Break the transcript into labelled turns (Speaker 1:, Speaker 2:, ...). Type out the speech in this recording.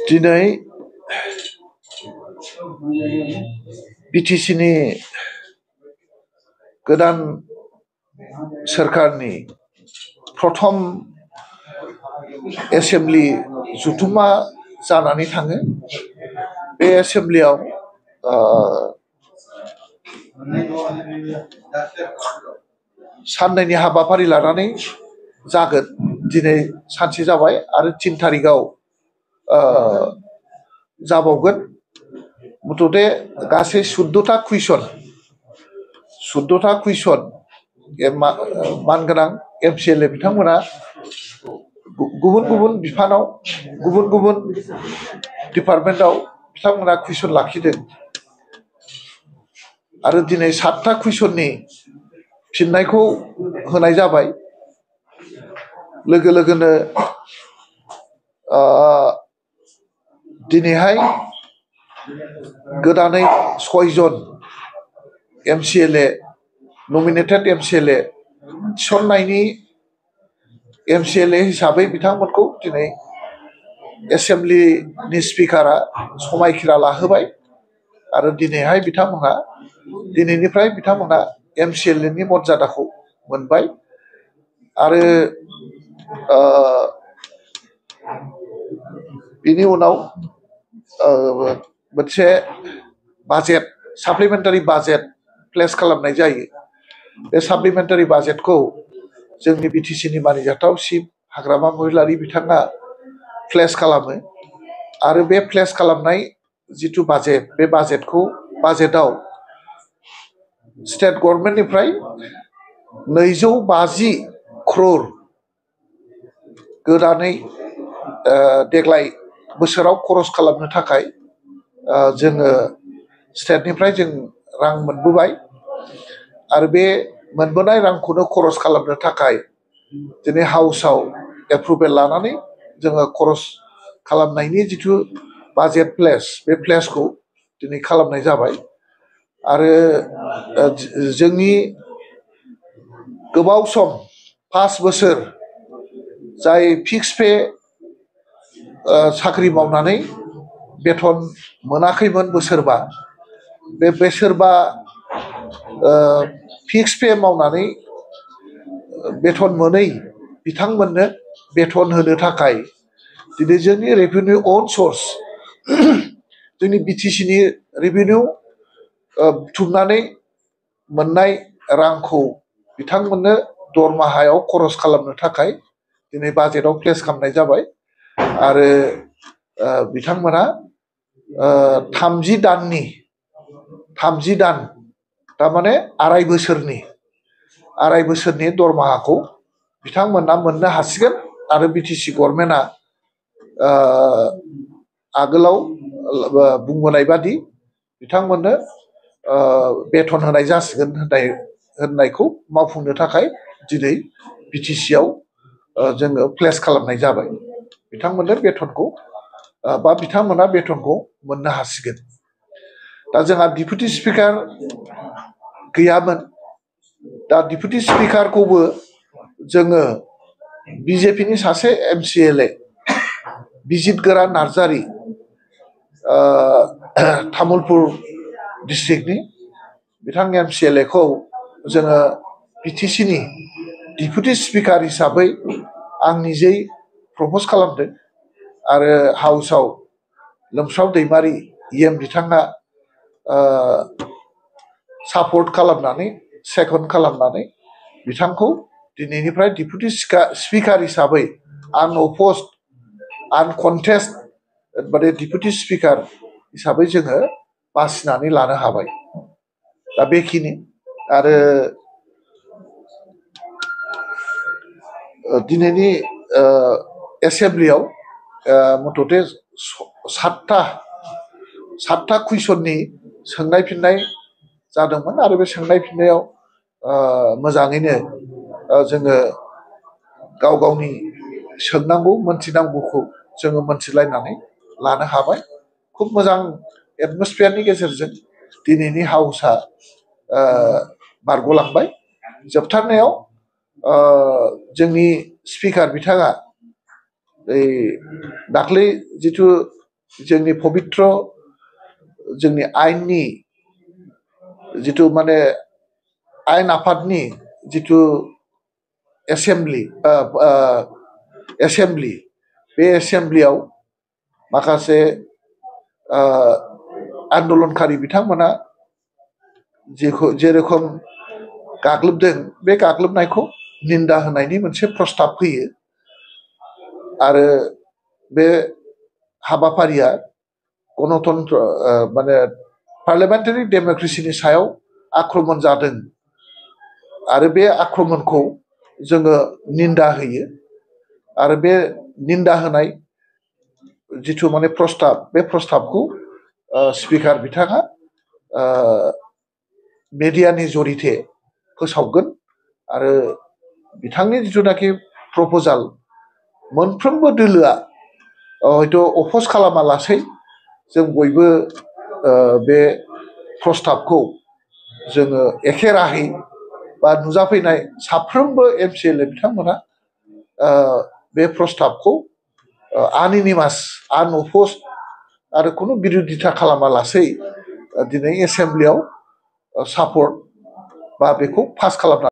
Speaker 1: दिनै बिटिसिनि गोदान सोरखारनि प्रथम एसेम्बलि जथुम्मा जानानै थाङो। बे एसेम्बलियाव साननैनि हाबाफारि लानानै जागोन। दिनै सानसे जाबाय आरो 3 थारिखआव जाबावगोन। मुथते गासै 14टा कुइसन मानगोनां MCLA बिथांमोना गुबुन गुबुन बिफानाव गुबुन गुबुन डिपार्टमेन्टआव बिथांमोना कुइसन लाखिदों आरो दिनै 7टा कुइसननि फिननायखौ होनाय जाबाय। लोगो लोगोनो दिनैहाय गोदानै 6 जन MCLA नमिनेटेड MCLA थिसननायनि MCLA हिसाबै बिथांमोनखौ दिनै एसेम्बलिनि स्पिकारा समायखिरा लाहोबाय आरो दिनैहाय दिनैनिफ्राय बिथांमोना MCLA नि मर्यादाखौ मोनबाय आरो बिनि उनाव मोनसे बाजेट साप्लिमेन्टारि बाजेट प्लेस खालामनाय जायो। बे साप्लिमेन्टारि बाजेटखौ जोंनि बिटिसिनि मानिजाथाव चिफ हाग्रामा महिलारि बिथाङा प्लेस खालामो आरो बे प्लेस खालामनाय जिथु बाजेट बे बाजेटआव स्टेट गभर्नमेन्टनिफ्राय 250 crore गोदानै देग्लाय बोसोराव खरस खालामनो थाखाय जोङो स्टेटनिफ्राय जों रां मोनबोबाय आरो बे मोनबोनाय रांखौनो खरस खालामनो थाखाय दिनै हाउसआव एप्रुभेल लानानै जोङो खरस खालामनायनि जिथु बाजेट प्लेस बे प्लेसखौ दिनै खालामनाय जाबाय आरो जोंनि गोबाव सम 5 बोसोर जाय फिक्स पे साख्रि मावनानै बेथन मोनाखैमोन बोसोरबा बे बोसोरबा फिक्स पे मावनानै बेथन मोनै बिथांमोननो बेथन होनो थाखाय दिनै जोंनि रेभिनिउ अन सर्स जोंनि बिटिसिनि रेभिनिउ बुथुमनानै मोननाय रांखौ बिथांमोननो दरमाहायाव खरस खालामनो थाखाय दिनै बाजेटआव प्लेस खालामनाय जाबाय आरो बिथांमोना 30 दान थारमाने आराय बोसोरनि दरमाहाखौ बिथांमोना मोननो हासिगोन आरो बिटिसि गभर्नमेन्टआ आगोलाव बुंबोनाय बादि बिथांमोननो बेथन होनाय जासिगोन होननायखौ मावफुंनो थाखाय दिनै बिटिसिआव जोङो प्लेस खालामनाय जाबाय। बिथांमोननो बेथनखौ बिथांमोना बेथनखौ मोननो हासिगोन। दा जोंहा डिपुटि स्पिकार गैयामोन। दा डिपुटि स्पिकारखौबो जोङो बिजेपिनि सासे MCLA बिजितगोरा नार्जारि तामुलपुर डिस्ट्रिक्टनि बिथां MCLA खौ जोङो बिटिसिनि डिपुटि स्पिकार हिसाबै आं निजेै प्रपज खालामदों आरो हाउसआव लोमस्राव दैमारि बिथाङा सापर्ट खालामनानै सेकन्ड खालामनानै बिथांखौ दिनैनिफ्राय डिपुटि स्पिकार हिसाबै आनकन्टेस्ट माने डिपुटि स्पिकार हिसाबै जोङो बासिनानै लानो हाबाय। दा बेखिनि आरो दिनैनि एसेम्बलियाव मथथे 7टा कुइसननि सोंनाय फिननाय जादोंमोन आरो बे सोंनाय फिननायाव मोजाङैनो जोङो गाव गावनि सोंनांगौ मोनथिनांगौखौ जोङो मोनथिलायनानै लानो हाबाय। खुब मोजां एटमस्फियारनि गेजेरजों दिनैनि हाउसआ बारग'लांबाय। जोबथारनायाव जोंनि स्पिकार बिथाङा এই दाख्लै जिथु जोंनि पबित्र जोंनि आयेननि जिथु माने आयेन आफादनि जिथु एसेम्बलि एसेम्बलि बे एसेम्बलियाव माखासे आन्दलनकारि बिथांमोना जेरखम गाग्लोबदों बे गाग्लोबनायखौ निन्दा होनायनि मोनसे प्रस्ताब फैयो आरो बे हाबाफारिया गणतन्त्र माने पार्लियामेन्टारि डेम'क्रेसिनि सायाव आक्रमण जादों आरो बे आक्रमणखौ जोङो निन्दा होयो आरो बे निन्दा होनाय जिथु माने प्रस्ताब बे प्रस्ताबखौ स्पिकार बिथाङा मेडियानि जरिते फोसावगोन आरो बिथांनि जिथुनाखि प्रप'जाल मोनफ्रोमबो दोलोआ हयथ' अफस खालामालासै जों बयबो बे प्रस्ताबखौ जोङो एखे राहायै बा नुजाफैनाय साफ्रोमबो MCLA बिथांमोना बे प्रस्ताबखौ आनएनिमास आनअप'ज आरो खुनु बिरोधिता खालामालासै दिनै एसेम्बलियाव सापर्ट बा बेखौ पास खालामना